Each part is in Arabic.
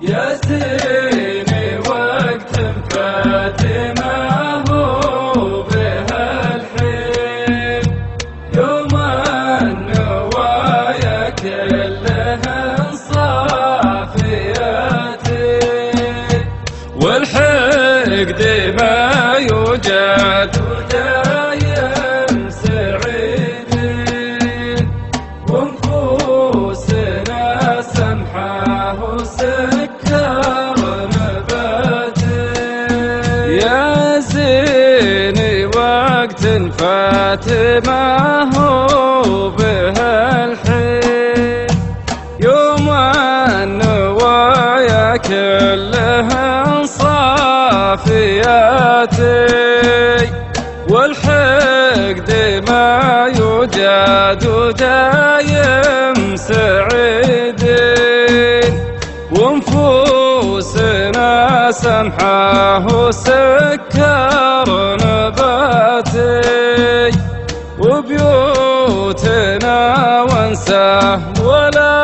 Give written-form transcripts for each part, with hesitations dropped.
يا زيني وقت فاتمة هو بها الحين، يوم النوايا كلها صافيات، والحقد ما يوجد ودايم سعيدين، ونفوسنا سمحة وسكر نباتين. يا زيني وقت فاتمة هو بها الحين، يوم النوايا كلها صافياتي، والحقد ما يوجد ودايم سعيدين، ونفوسنا سمحة وسكر نباتي، وبيوتنا ونسه ولا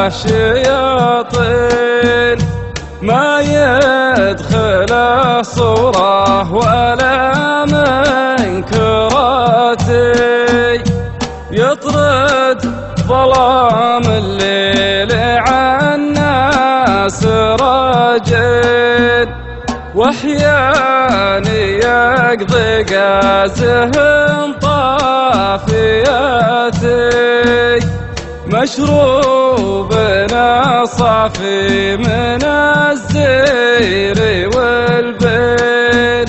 بشياطين، ما يدخله صورة ولا منكراتي، يطرد ظلام الليل عن ناس راجين، واحياني يقضي قازهم طافياتي، مشروبنا صافي من الزير والبين،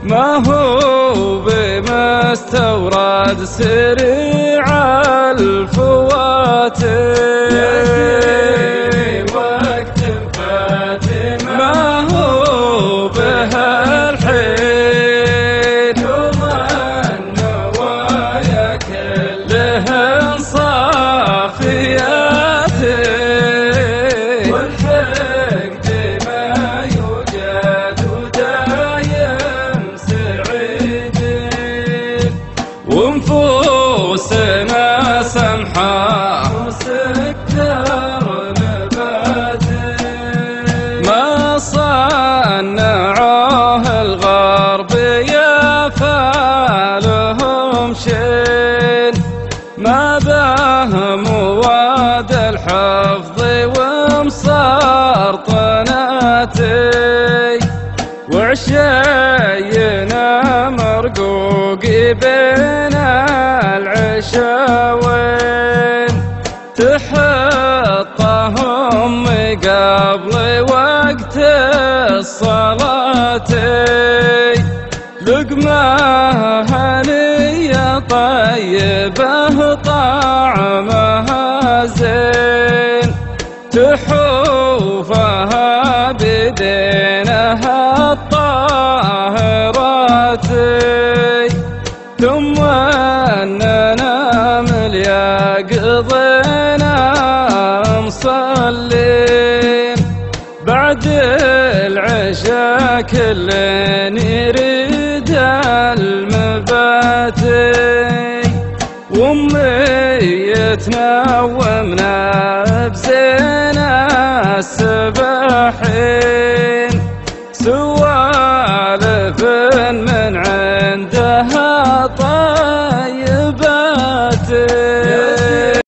ما هو بمستورد سريع الفواتين. يا زيني وقت فاتمة ما هو بها الحين، يوم النوايا كلهن صافياتي، والحقد ما يوجد ودايم سعيدين، ونفوسنا سمحة وسكر نباتين، ما صنعوه الغرب يا فالهم شين، ما به مواد الحفظ ومسرطناتي، وعشينا مرقوق بين العشاوين، تحطهم قبل وقت الصلاة، لقمة هنية طيبة طعمها زين، تحوفها بدينها الطاهرات، ثم اننا مليا قضينا مصلين، بعد العشاء كل يريد المباتي، وامي يتنومنا